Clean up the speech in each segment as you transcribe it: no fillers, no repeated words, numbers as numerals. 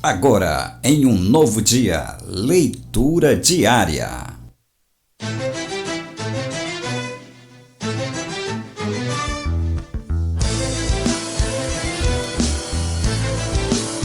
Agora, em um novo dia, leitura diária.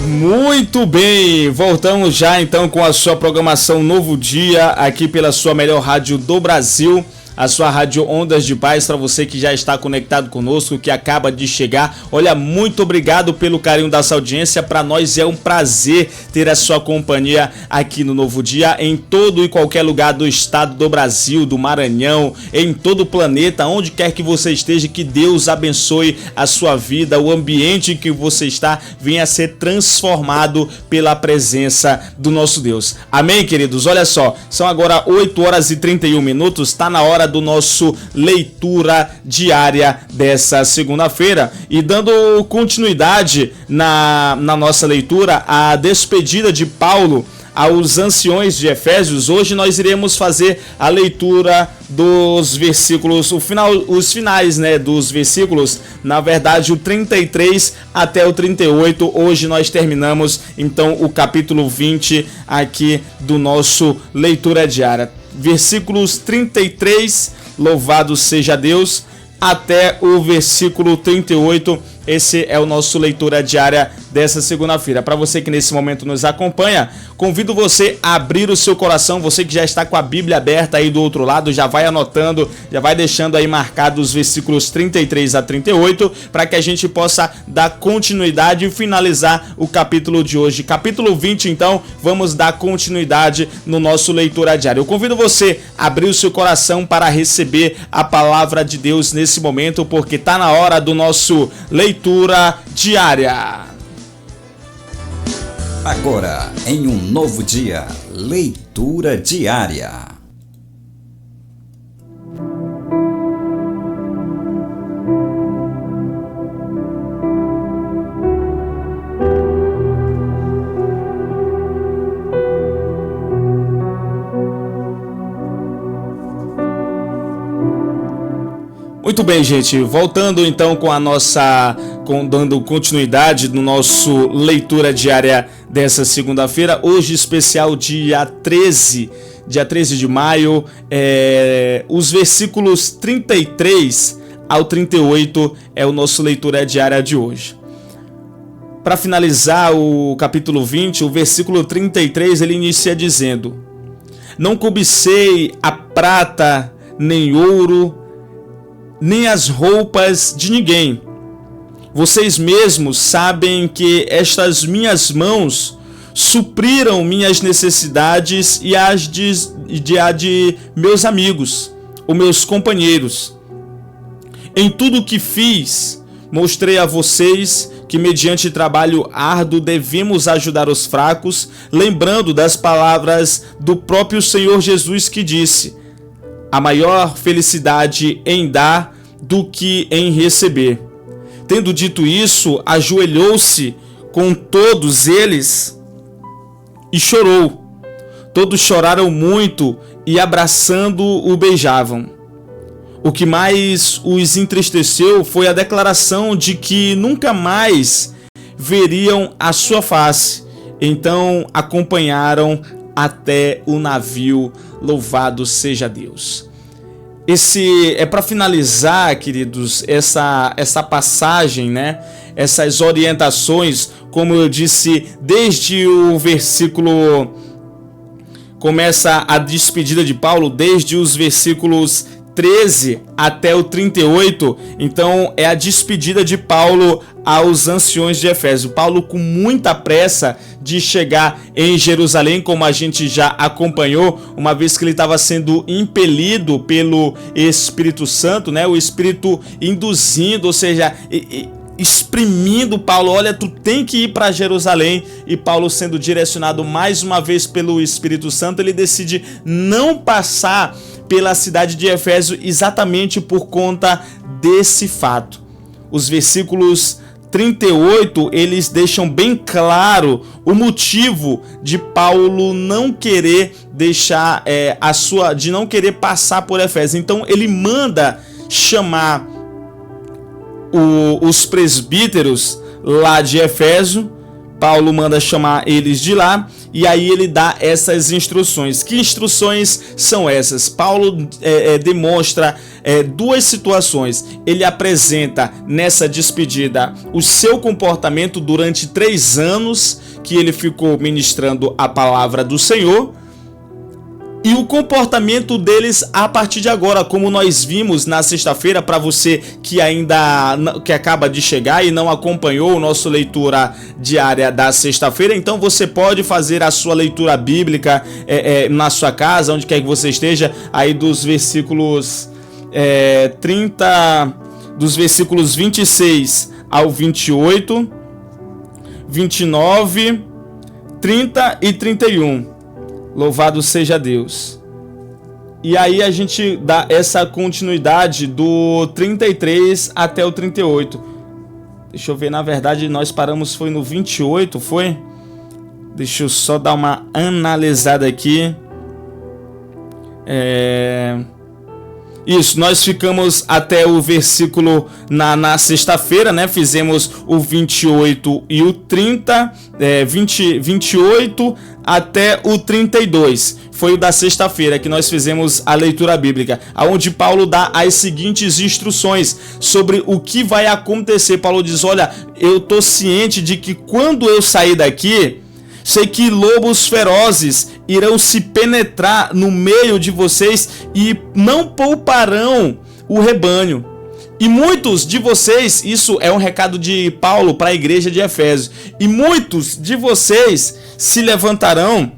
Muito bem, voltamos já então com a sua programação Novo Dia, aqui pela sua melhor rádio do Brasil, a sua rádio Ondas de Paz, para você que já está conectado conosco, que acaba de chegar. Olha, muito obrigado pelo carinho da sua audiência. Para nós é um prazer ter a sua companhia aqui no Novo Dia, em todo e qualquer lugar do estado do Brasil, do Maranhão, em todo o planeta, onde quer que você esteja. Que Deus abençoe a sua vida, o ambiente em que você está venha a ser transformado pela presença do nosso Deus. Amém, queridos? Olha só, são agora 8 horas e 31 minutos, está na hora do nosso leitura diária dessa segunda-feira. E dando continuidade na nossa leitura, a despedida de Paulo aos anciões de Efésios, hoje nós iremos fazer a leitura dos versículos, os finais, né, dos versículos, na verdade o 33 até o 38. Hoje nós terminamos então o capítulo 20 aqui do nosso leitura diária. Versículos 33, louvado seja Deus, até o versículo 38. Esse é o nosso leitura diária dessa segunda-feira. Para você que nesse momento nos acompanha, convido você a abrir o seu coração. Você que já está com a Bíblia aberta aí do outro lado, já vai anotando, já vai deixando aí marcados os versículos 33 a 38, para que a gente possa dar continuidade e finalizar o capítulo de hoje. Capítulo 20, então, vamos dar continuidade no nosso leitura diária. Eu convido você a abrir o seu coração para receber a palavra de Deus nesse momento, porque está na hora do nosso leitura diária. Agora, em um novo dia, leitura diária. Muito bem, gente, voltando então dando continuidade no nosso leitura diária dessa segunda-feira, hoje especial dia 13 de maio, os versículos 33 ao 38 é o nosso leitura diária de hoje. Para finalizar o capítulo 20, o versículo 33, ele inicia dizendo: "Não cobicei a prata nem ouro, nem as roupas de ninguém. Vocês mesmos sabem que estas minhas mãos supriram minhas necessidades e a de meus amigos, os meus companheiros. Em tudo o que fiz, mostrei a vocês que mediante trabalho árduo devemos ajudar os fracos, lembrando das palavras do próprio Senhor Jesus, que disse: a maior felicidade em dar do que em receber. Tendo dito isso, ajoelhou-se com todos eles e chorou. Todos choraram muito e, abraçando, o beijavam. O que mais os entristeceu foi a declaração de que nunca mais veriam a sua face. Então acompanharam até o navio. Louvado seja Deus." Esse é para finalizar, queridos, essa passagem, né? Essas orientações, como eu disse, desde o versículo, começa a despedida de Paulo, desde os versículos 13 até o 38, então é a despedida de Paulo aos anciões de Efésio. Paulo com muita pressa de chegar em Jerusalém, como a gente já acompanhou, uma vez que ele estava sendo impelido pelo Espírito Santo, né? O Espírito induzindo, ou seja, exprimindo Paulo: olha, tu tem que ir para Jerusalém. E Paulo, sendo direcionado mais uma vez pelo Espírito Santo, ele decide não passar pela cidade de Efésio exatamente por conta desse fato. Os versículos 38, eles deixam bem claro o motivo de Paulo não querer deixar de não querer passar por Efésio. Então ele manda chamar os presbíteros lá de Éfeso Paulo manda chamar eles de lá e aí ele dá essas instruções. Que instruções são essas? Paulo demonstra duas situações. Ele apresenta nessa despedida o seu comportamento durante 3 anos que ele ficou ministrando a palavra do Senhor, e o comportamento deles a partir de agora, como nós vimos na sexta-feira. Para você que que acaba de chegar e não acompanhou o nosso leitura diária da sexta-feira, então você pode fazer a sua leitura bíblica na sua casa, onde quer que você esteja, aí dos versículos 26 ao 28, 29, 30 e 31. Louvado seja Deus. E aí a gente dá essa continuidade do 33 até o 38. Deixa eu ver, na verdade nós paramos foi no 28, foi? Deixa eu só dar uma analisada aqui. Isso, nós ficamos até o versículo na sexta-feira, né? Fizemos o 28 e o 30, 28 até o 32. Foi o da sexta-feira que nós fizemos a leitura bíblica, onde Paulo dá as seguintes instruções sobre o que vai acontecer. Paulo diz: olha, eu tô ciente de que quando eu sair daqui, sei que lobos ferozes irão se penetrar no meio de vocês e não pouparão o rebanho. E muitos de vocês, isso é um recado de Paulo para a igreja de Efésios, e muitos de vocês se levantarão,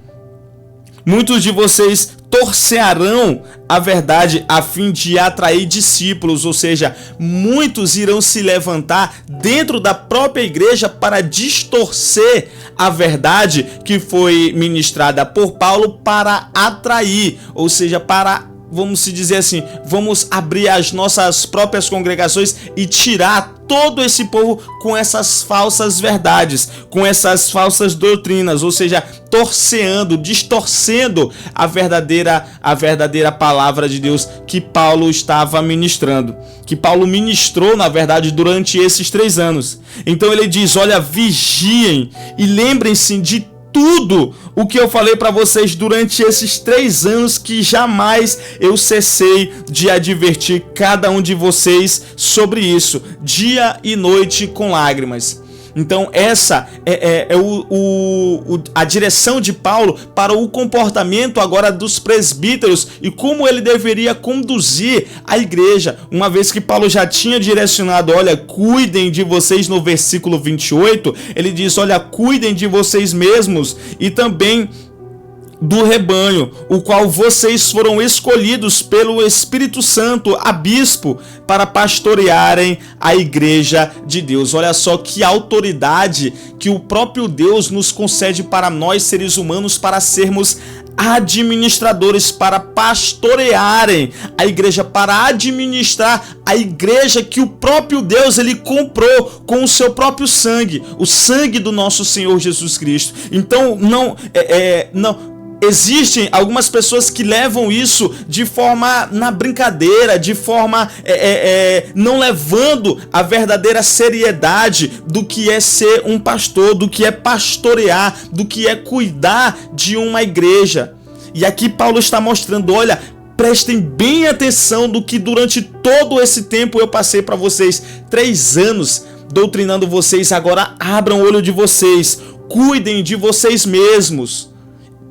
muitos de vocês torcerão a verdade a fim de atrair discípulos, ou seja, muitos irão se levantar dentro da própria igreja para distorcer a verdade que foi ministrada por Paulo para atrair, ou seja, para, vamos se dizer assim, vamos abrir as nossas próprias congregações e tirar todo esse povo com essas falsas verdades, com essas falsas doutrinas, ou seja, distorcendo a verdadeira palavra de Deus que Paulo estava ministrando, que Paulo ministrou, na verdade, durante esses 3 anos. Então ele diz: olha, vigiem e lembrem-se de tudo o que eu falei para vocês durante esses 3 anos, que jamais eu cessei de advertir cada um de vocês sobre isso, dia e noite com lágrimas. Então essa é a direção de Paulo para o comportamento agora dos presbíteros e como ele deveria conduzir a igreja, uma vez que Paulo já tinha direcionado: olha, cuidem de vocês. No versículo 28 ele diz: olha, cuidem de vocês mesmos e também do rebanho, o qual vocês foram escolhidos pelo Espírito Santo a bispo para pastorearem a igreja de Deus. Olha só que autoridade que o próprio Deus nos concede para nós seres humanos, para sermos administradores, para pastorearem a igreja, para administrar a igreja que o próprio Deus ele comprou com o seu próprio sangue, o sangue do nosso Senhor Jesus Cristo. Então não existem algumas pessoas que levam isso de forma na brincadeira, de forma não levando a verdadeira seriedade do que é ser um pastor, do que é pastorear, do que é cuidar de uma igreja. E aqui Paulo está mostrando: olha, prestem bem atenção do que durante todo esse tempo eu passei para vocês, 3 anos doutrinando vocês. Agora abram o olho de vocês, cuidem de vocês mesmos,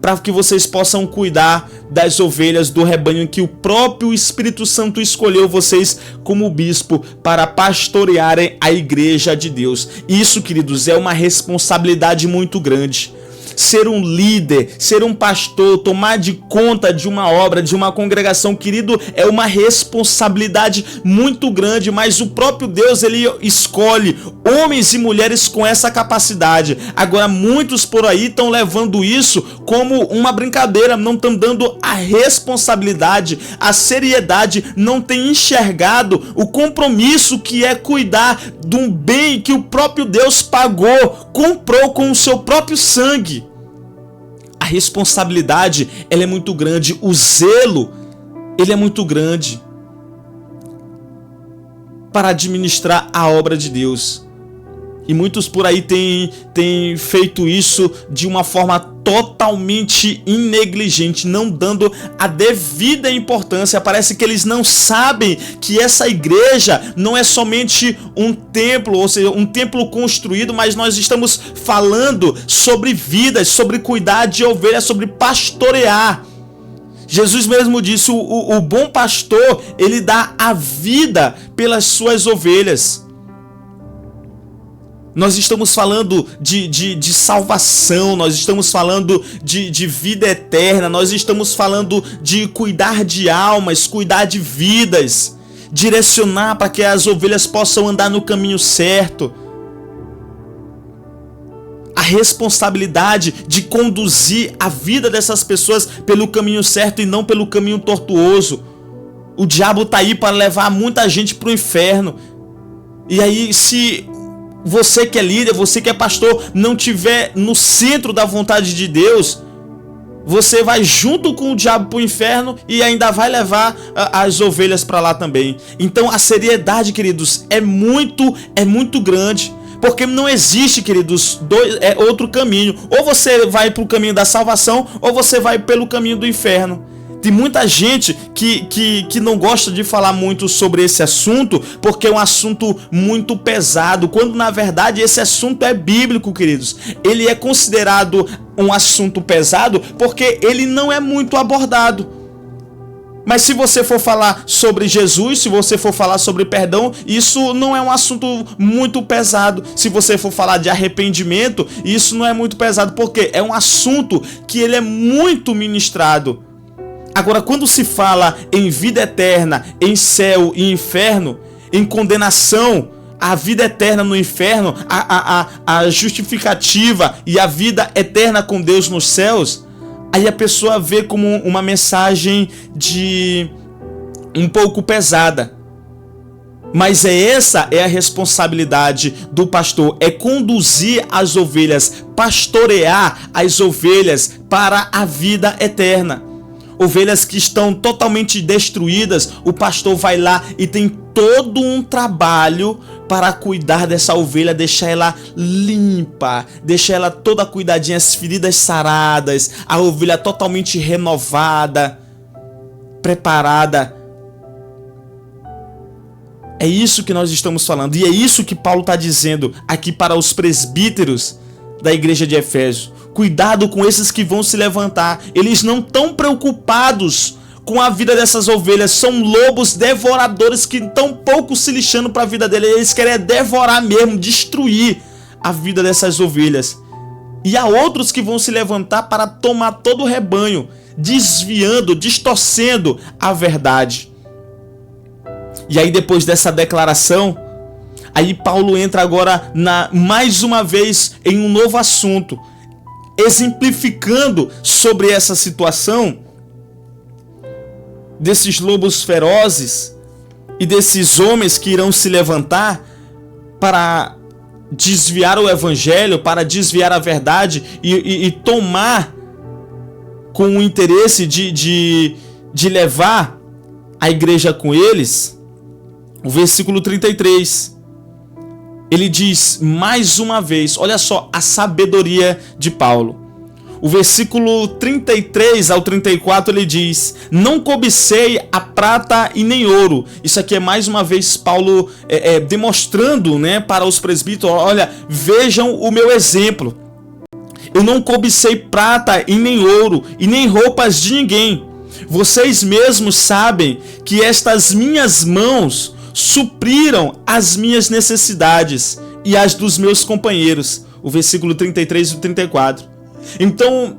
para que vocês possam cuidar das ovelhas do rebanho que o próprio Espírito Santo escolheu vocês como bispo para pastorearem a igreja de Deus. Isso, queridos, é uma responsabilidade muito grande. Ser um líder, ser um pastor, tomar de conta de uma obra, de uma congregação, querido, é uma responsabilidade muito grande, mas o próprio Deus, ele escolhe homens e mulheres com essa capacidade. Agora, muitos por aí estão levando isso como uma brincadeira, não estão dando a responsabilidade, a seriedade, não têm enxergado o compromisso que é cuidar de um bem que o próprio Deus pagou, comprou com o seu próprio sangue. A responsabilidade, ela é muito grande, o zelo, ele é muito grande para administrar a obra de Deus. E muitos por aí têm feito isso de uma forma totalmente negligente, não dando a devida importância. Parece que eles não sabem que essa igreja não é somente um templo, ou seja, um templo construído, mas nós estamos falando sobre vidas, sobre cuidar de ovelhas, sobre pastorear. Jesus mesmo disse, o bom pastor, ele dá a vida pelas suas ovelhas. Nós estamos falando de salvação, nós estamos falando de vida eterna, nós estamos falando de cuidar de almas, cuidar de vidas, direcionar para que as ovelhas possam andar no caminho certo. A responsabilidade de conduzir a vida dessas pessoas pelo caminho certo e não pelo caminho tortuoso. O diabo está aí para levar muita gente para o inferno. E aí, se você que é líder, você que é pastor, não estiver no centro da vontade de Deus, você vai junto com o diabo para o inferno e ainda vai levar as ovelhas para lá também. Então a seriedade, queridos, é muito grande. Porque não existe, queridos, outro caminho. Ou você vai para o caminho da salvação, ou você vai pelo caminho do inferno. Tem muita gente que não gosta de falar muito sobre esse assunto, porque é um assunto muito pesado, quando na verdade esse assunto é bíblico, queridos. Ele é considerado um assunto pesado porque ele não é muito abordado. Mas se você for falar sobre Jesus, se você for falar sobre perdão, isso não é um assunto muito pesado. Se você for falar de arrependimento, isso não é muito pesado, porque é um assunto que ele é muito ministrado. Agora, quando se fala em vida eterna, em céu e inferno, em condenação, a vida eterna no inferno, a justificativa e a vida eterna com Deus nos céus, aí a pessoa vê como uma mensagem de um pouco pesada. Mas essa é a responsabilidade do pastor, é conduzir as ovelhas, pastorear as ovelhas para a vida eterna. Ovelhas que estão totalmente destruídas, o pastor vai lá e tem todo um trabalho para cuidar dessa ovelha, deixar ela limpa, deixar ela toda cuidadinha, as feridas saradas, a ovelha totalmente renovada, preparada. É isso que nós estamos falando, e é isso que Paulo está dizendo aqui para os presbíteros da igreja de Éfeso. Cuidado com esses que vão se levantar. Eles não estão preocupados com a vida dessas ovelhas. São lobos devoradores que estão pouco se lixando para a vida deles. Eles querem devorar mesmo, destruir a vida dessas ovelhas. E há outros que vão se levantar para tomar todo o rebanho, desviando, distorcendo a verdade. E aí, depois dessa declaração, aí Paulo entra agora mais uma vez em um novo assunto, exemplificando sobre essa situação desses lobos ferozes e desses homens que irão se levantar para desviar o evangelho, para desviar a verdade e tomar com o interesse de levar a igreja com eles. O versículo 33, ele diz mais uma vez, olha só a sabedoria de Paulo. O versículo 33 ao 34 ele diz: não cobicei a prata e nem ouro. Isso aqui é mais uma vez Paulo demonstrando, né, para os presbíteros: olha, vejam o meu exemplo. Eu não cobicei prata e nem ouro e nem roupas de ninguém. Vocês mesmos sabem que estas minhas mãos supriram as minhas necessidades e as dos meus companheiros. O versículo 33 e 34. Então,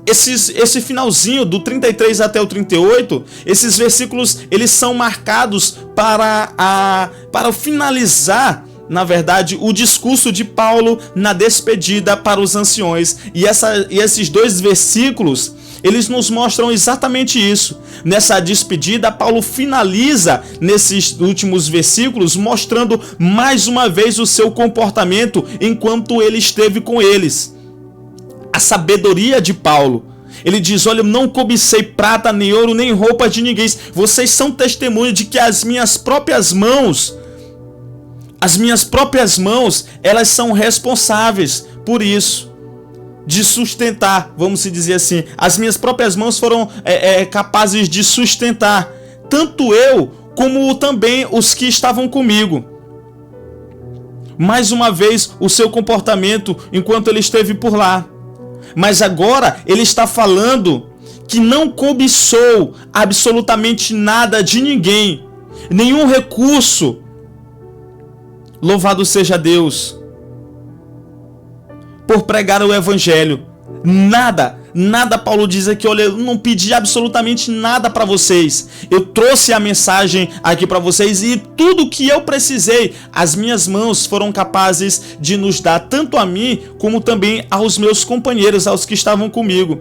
esse finalzinho do 33 até o 38, esses versículos, eles são marcados para finalizar, na verdade, o discurso de Paulo na despedida para os anciões. E esses dois versículos, eles nos mostram exatamente isso. Nessa despedida, Paulo finaliza nesses últimos versículos mostrando mais uma vez o seu comportamento enquanto ele esteve com eles. A sabedoria de Paulo. Ele diz: olha, eu não cobicei prata, nem ouro, nem roupa de ninguém. Vocês são testemunhas de que as minhas próprias mãos As minhas próprias mãos, elas são responsáveis por isso, de sustentar, vamos dizer assim. As minhas próprias mãos foram capazes de sustentar, tanto eu como também os que estavam comigo. Mais uma vez, o seu comportamento enquanto ele esteve por lá. Mas agora ele está falando que não cobiçou absolutamente nada de ninguém, nenhum recurso. Louvado seja Deus por pregar o evangelho. Nada Paulo diz aqui, olha, eu não pedi absolutamente nada para vocês. Eu trouxe a mensagem aqui para vocês e tudo que eu precisei, as minhas mãos foram capazes de nos dar, tanto a mim como também aos meus companheiros, aos que estavam comigo.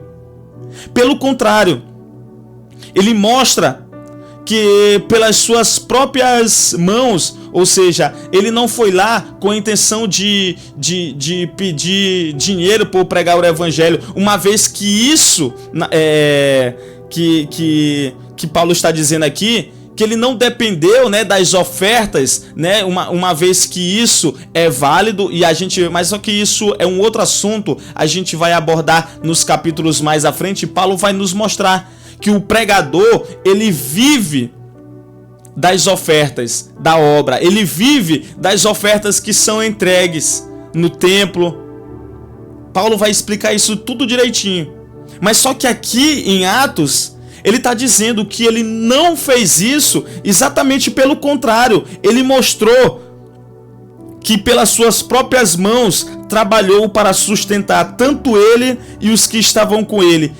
Pelo contrário, ele mostra que pelas suas próprias mãos, ou seja, ele não foi lá com a intenção de pedir dinheiro por pregar o evangelho, uma vez que isso que Paulo está dizendo aqui, que ele não dependeu, né, das ofertas, né, uma vez que isso é válido, mas só que isso é um outro assunto, a gente vai abordar nos capítulos mais à frente. Paulo vai nos mostrar que o pregador, ele vive das ofertas da obra, ele vive das ofertas que são entregues no templo. Paulo vai explicar isso tudo direitinho. Mas só que aqui em Atos, ele está dizendo que ele não fez isso, exatamente pelo contrário. Ele mostrou que pelas suas próprias mãos trabalhou para sustentar tanto ele e os que estavam com ele.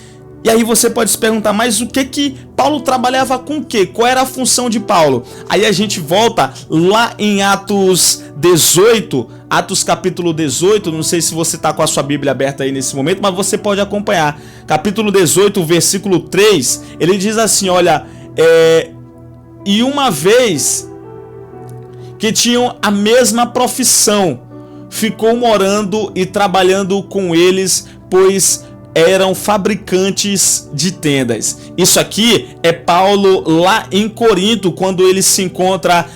E aí você pode se perguntar, mas o que Paulo trabalhava com o quê? Qual era a função de Paulo? Aí a gente volta lá em Atos 18, Atos capítulo 18, não sei se você está com a sua Bíblia aberta aí nesse momento, mas você pode acompanhar. Capítulo 18, versículo 3, ele diz assim, olha, e uma vez que tinham a mesma profissão, ficou morando e trabalhando com eles, pois eram fabricantes de tendas. Isso aqui é Paulo lá em Corinto, quando ele se encontra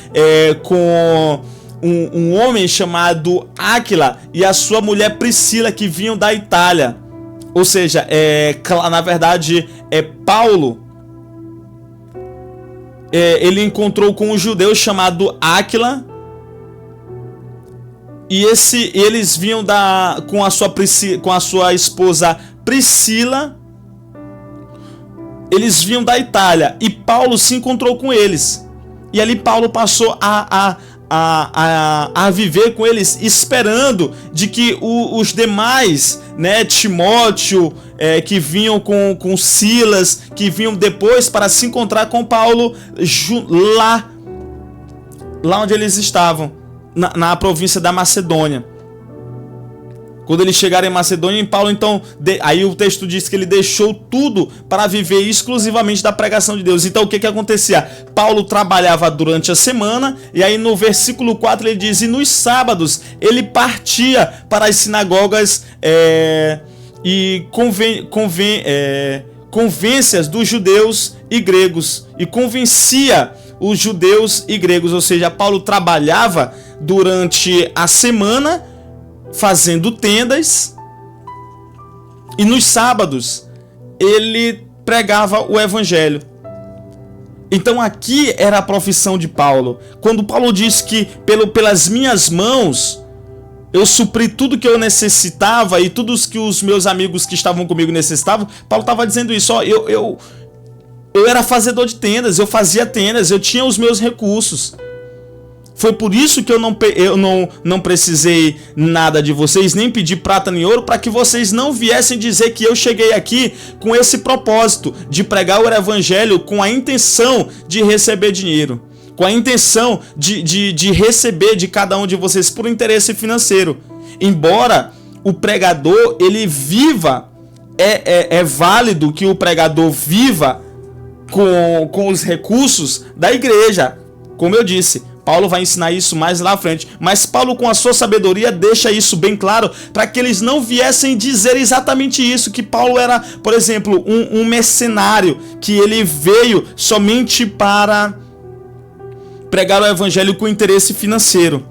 com um homem chamado Áquila e a sua mulher Priscila, que vinham da Itália. Ou seja, na verdade é Paulo. Ele encontrou com um judeu chamado Áquila. E eles vinham com a sua esposa Priscila, eles vinham da Itália e Paulo se encontrou com eles. E ali Paulo passou a viver com eles, esperando de que os demais, né, Timóteo, que vinham com Silas, que vinham depois para se encontrar com Paulo lá onde eles estavam, na província da Macedônia. Quando eles chegaram em Macedônia, Paulo então, aí o texto diz que ele deixou tudo para viver exclusivamente da pregação de Deus. Então o que acontecia? Paulo trabalhava durante a semana, e aí no versículo 4 ele diz, e nos sábados ele partia para as sinagogas e convências dos judeus e gregos, e convencia os judeus e gregos, ou seja, Paulo trabalhava durante a semana fazendo tendas, e nos sábados ele pregava o evangelho. Então aqui era a profissão de Paulo. Quando Paulo diz que pelas minhas mãos eu supri tudo que eu necessitava e tudo que os meus amigos que estavam comigo necessitavam, Paulo estava dizendo isso, ó, eu era fazedor de tendas, eu fazia tendas, eu tinha os meus recursos. Foi por isso que eu não precisei nada de vocês, nem pedi prata nem ouro, para que vocês não viessem dizer que eu cheguei aqui com esse propósito de pregar o evangelho com a intenção de receber dinheiro, com a intenção de receber de cada um de vocês por interesse financeiro. Embora o pregador ele viva, é válido que o pregador viva com os recursos da igreja, como eu disse. Paulo vai ensinar isso mais lá à frente, mas Paulo, com a sua sabedoria, deixa isso bem claro para que eles não viessem dizer exatamente isso, que Paulo era, por exemplo, um mercenário, que ele veio somente para pregar o evangelho com interesse financeiro.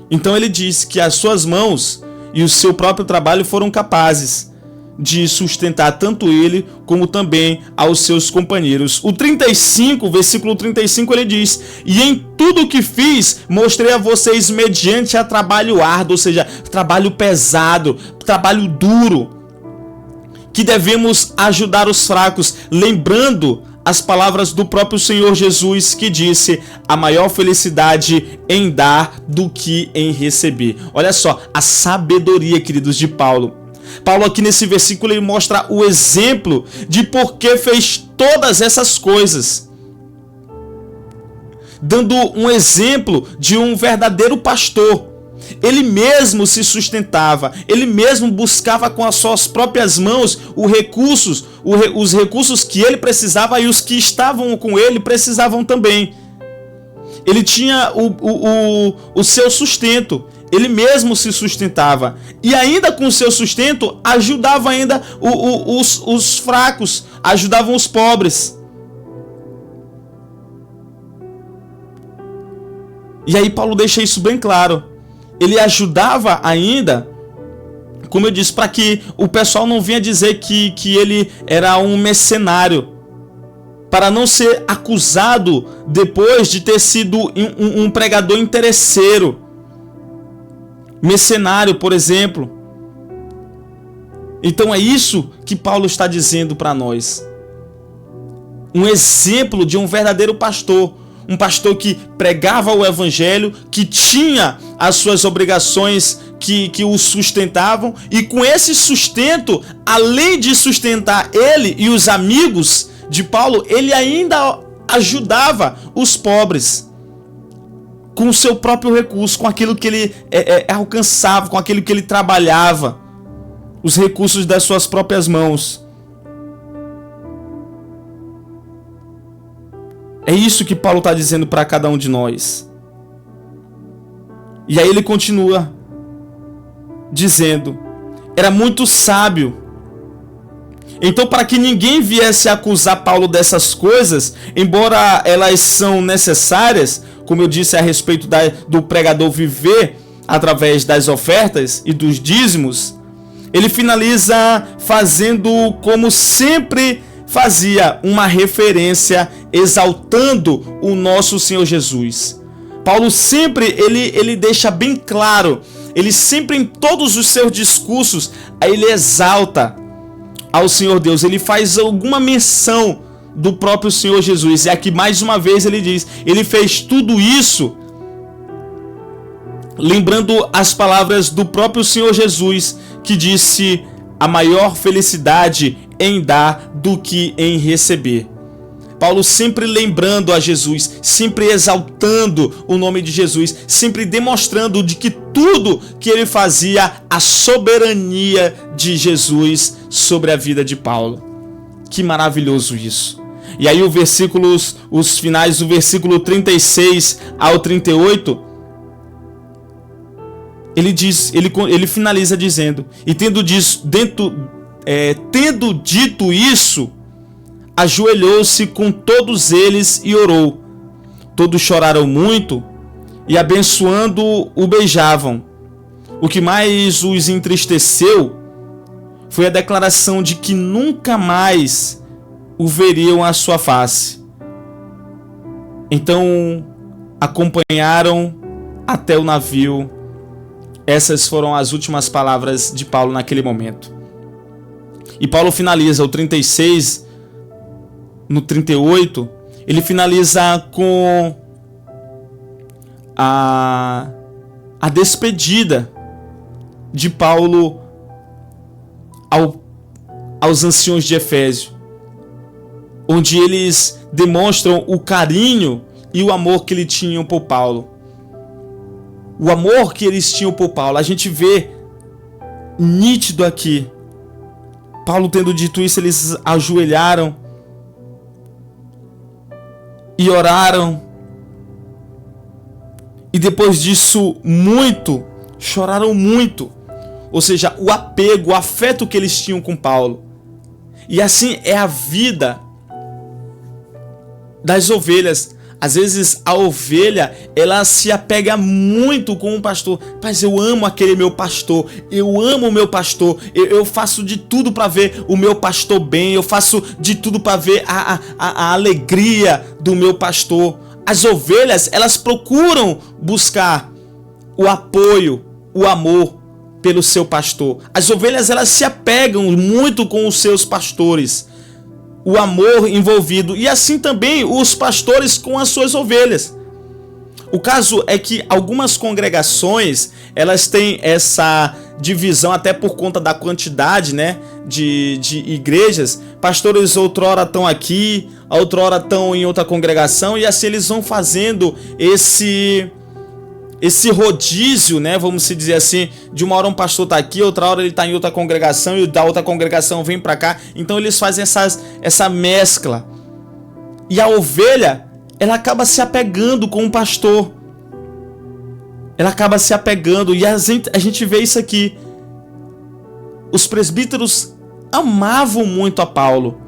Então ele diz que as suas mãos e o seu próprio trabalho foram capazes de sustentar tanto ele como também aos seus companheiros. O 35, versículo 35, ele diz: e em tudo o que fiz, mostrei a vocês mediante a trabalho árduo, ou seja, trabalho pesado, trabalho duro, que devemos ajudar os fracos, lembrando as palavras do próprio Senhor Jesus, que disse: a maior felicidade em dar do que em receber. Olha só, a sabedoria, queridos, de Paulo. Paulo aqui nesse versículo ele mostra o exemplo de por que fez todas essas coisas, dando um exemplo de um verdadeiro pastor. Ele mesmo se sustentava, ele mesmo buscava com as suas próprias mãos os recursos que ele precisava e os que estavam com ele precisavam também. Ele tinha o seu sustento, ele mesmo se sustentava e ainda com o seu sustento ajudava ainda os fracos, ajudavam os pobres. E aí Paulo deixa isso bem claro. Ele ajudava ainda, como eu disse, para que o pessoal não vinha dizer que ele era um mercenário, para não ser acusado depois de ter sido um pregador interesseiro, mercenário, por exemplo. Então é isso que Paulo está dizendo para nós. Um exemplo de um verdadeiro pastor. Um pastor que pregava o evangelho, que tinha as suas obrigações que o sustentavam, e com esse sustento, além de sustentar ele e os amigos de Paulo, ele ainda ajudava os pobres com o seu próprio recurso, com aquilo que ele alcançava, com aquilo que ele trabalhava, os recursos das suas próprias mãos. É isso que Paulo está dizendo para cada um de nós. E aí ele continua dizendo: era muito sábio. Então, para que ninguém viesse acusar Paulo dessas coisas, embora elas são necessárias, como eu disse a respeito do pregador viver através das ofertas e dos dízimos, ele finaliza fazendo como sempre fazia, uma referência exaltando o nosso Senhor Jesus. Paulo sempre ele deixa bem claro, ele sempre em todos os seus discursos, ele exalta ao Senhor Deus, ele faz alguma menção do próprio Senhor Jesus. E aqui mais uma vez ele diz, ele fez tudo isso lembrando as palavras do próprio Senhor Jesus, que disse: a maior felicidade em dar do que em receber. Paulo sempre lembrando a Jesus, sempre exaltando o nome de Jesus, sempre demonstrando de que tudo que ele fazia, a soberania de Jesus sobre a vida de Paulo. Que maravilhoso isso. E aí os finais do versículo 36 ao 38, ele finaliza dizendo: e tendo dito isso, ajoelhou-se com todos eles e orou. Todos choraram muito e, abençoando, o beijavam. O que mais os entristeceu foi a declaração de que nunca mais o veriam à sua face. Então acompanharam até o navio. Essas foram as últimas palavras de Paulo naquele momento. E Paulo finaliza o 36, no 38, ele finaliza com a despedida de Paulo aos anciãos de Éfeso, onde eles demonstram o carinho e o amor que eles tinham por Paulo. O amor que eles tinham por Paulo, a gente vê nítido aqui. Paulo, tendo dito isso, eles ajoelharam e oraram. E depois disso, choraram muito. Ou seja, o apego, o afeto que eles tinham com Paulo. E assim é a vida das ovelhas. Às vezes a ovelha, ela se apega muito com o pastor. Mas eu amo aquele meu pastor, eu amo o meu pastor, eu faço de tudo para ver o meu pastor bem, eu faço de tudo para ver a alegria do meu pastor. As ovelhas, elas procuram buscar o apoio, o amor pelo seu pastor. As ovelhas, elas se apegam muito com os seus pastores, o amor envolvido, e assim também os pastores com as suas ovelhas. O caso é que algumas congregações, elas têm essa divisão até por conta da quantidade, né, de igrejas. Pastores outrora estão aqui, outrora estão em outra congregação, e assim eles vão fazendo esse rodízio, né, vamos dizer assim, de uma hora um pastor está aqui, outra hora ele está em outra congregação, e da outra congregação vem para cá. Então eles fazem essa mescla. E a ovelha, ela acaba se apegando com o pastor. Ela acaba se apegando, e a gente vê isso aqui. Os presbíteros amavam muito a Paulo.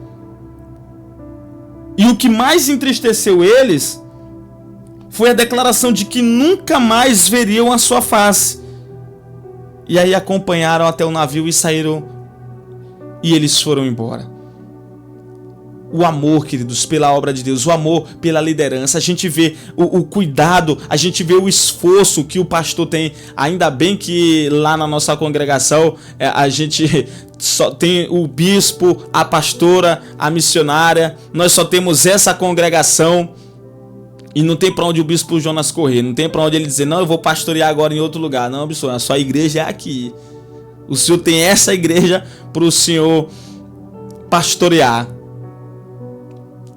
E o que mais entristeceu eles foi a declaração de que nunca mais veriam a sua face. E aí acompanharam até o navio e saíram, e eles foram embora. O amor, queridos, pela obra de Deus, o amor pela liderança, a gente vê o cuidado, a gente vê o esforço que o pastor tem. Ainda bem que lá na nossa congregação a gente só tem o bispo, a pastora, a missionária. Nós só temos essa congregação. E não tem pra onde o bispo Jonas correr, não tem pra onde ele dizer, não, eu vou pastorear agora em outro lugar. Não, bispo, a sua igreja é aqui. O senhor tem essa igreja pro senhor pastorear.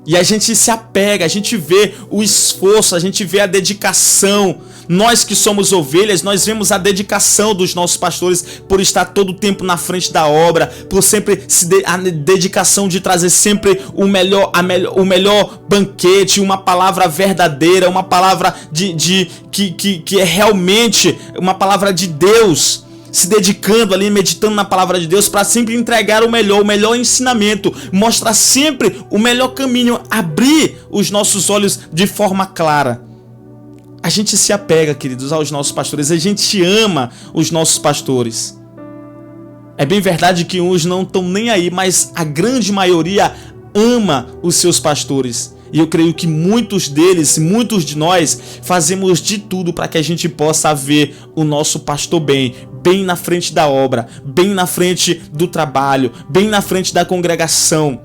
E a gente se apega, a gente vê o esforço, a gente vê a dedicação. Nós que somos ovelhas, nós vemos a dedicação dos nossos pastores por estar todo o tempo na frente da obra, por sempre a dedicação de trazer sempre o melhor banquete, uma palavra verdadeira, uma palavra que é realmente uma palavra de Deus. Se dedicando ali, meditando na palavra de Deus para sempre entregar o melhor ensinamento, mostrar sempre o melhor caminho, abrir os nossos olhos de forma clara. A gente se apega, queridos, aos nossos pastores, a gente ama os nossos pastores. É bem verdade que uns não estão nem aí, mas a grande maioria ama os seus pastores. E eu creio que muitos deles, muitos de nós, fazemos de tudo para que a gente possa ver o nosso pastor bem na frente da obra, bem na frente do trabalho, bem na frente da congregação,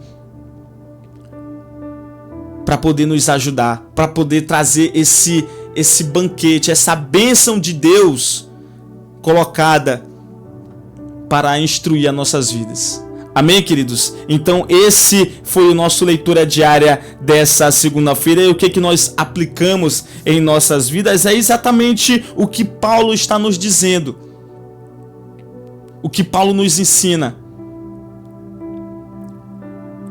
para poder nos ajudar, para poder trazer esse banquete, essa bênção de Deus colocada para instruir as nossas vidas. Amém, queridos? Então esse foi o nosso leitura diária dessa segunda-feira, e o que nós aplicamos em nossas vidas é exatamente o que Paulo está nos dizendo, o que Paulo nos ensina,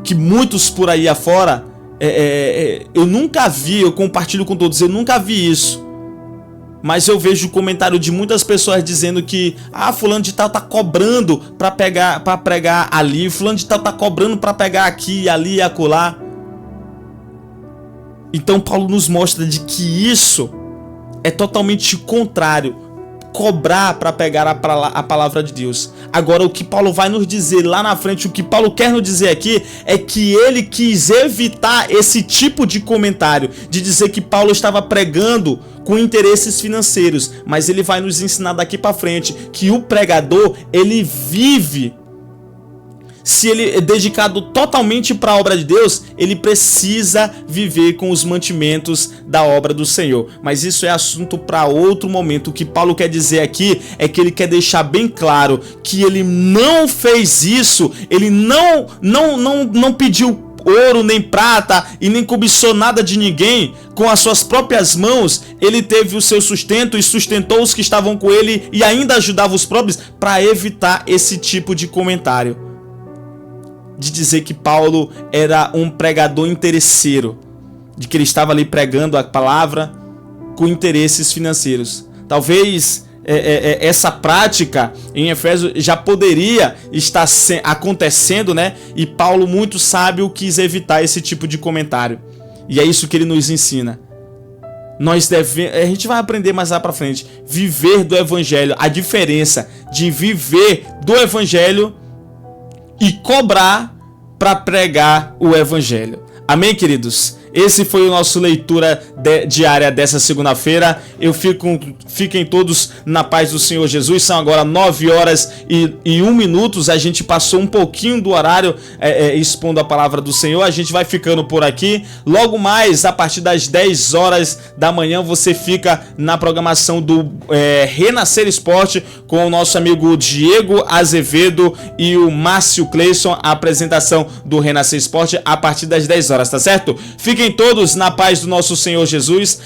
que muitos por aí afora, eu nunca vi, eu compartilho com todos, eu nunca vi isso. Mas eu vejo o comentário de muitas pessoas dizendo que fulano de tal tá cobrando para pregar ali, fulano de tal tá cobrando para pegar aqui, ali e acolá. Então Paulo nos mostra de que isso é totalmente contrário, cobrar para pegar a palavra de Deus. Agora o que Paulo vai nos dizer lá na frente, o que Paulo quer nos dizer aqui é que ele quis evitar esse tipo de comentário, de dizer que Paulo estava pregando com interesses financeiros, mas ele vai nos ensinar daqui para frente que o pregador, ele vive, se ele é dedicado totalmente para a obra de Deus, ele precisa viver com os mantimentos da obra do Senhor. Mas isso é assunto para outro momento. O que Paulo quer dizer aqui é que ele quer deixar bem claro que ele não fez isso, ele não pediu ouro nem prata e nem cobiçou nada de ninguém. Com as suas próprias mãos ele teve o seu sustento e sustentou os que estavam com ele e ainda ajudava os próprios, para evitar esse tipo de comentário, de dizer que Paulo era um pregador interesseiro, de que ele estava ali pregando a palavra com interesses financeiros. Talvez essa prática em Efésios já poderia estar acontecendo, né? E Paulo, muito sábio, quis evitar esse tipo de comentário. E é isso que ele nos ensina. a gente vai aprender mais lá pra frente, viver do evangelho, a diferença de viver do evangelho e cobrar para pregar o evangelho. Amém, queridos? Esse foi o nosso leitura diária dessa segunda-feira. Fiquem todos na paz do Senhor Jesus. São agora 9 horas e 1 minuto. A gente passou um pouquinho do horário expondo a palavra do Senhor. A gente vai ficando por aqui. Logo mais, a partir das 10 horas da manhã, você fica na programação do Renascer Esporte com o nosso amigo Diego Azevedo e o Márcio Cleison. A apresentação do Renascer Esporte a partir das 10 horas, tá certo? Fiquem todos na paz do nosso Senhor Jesus.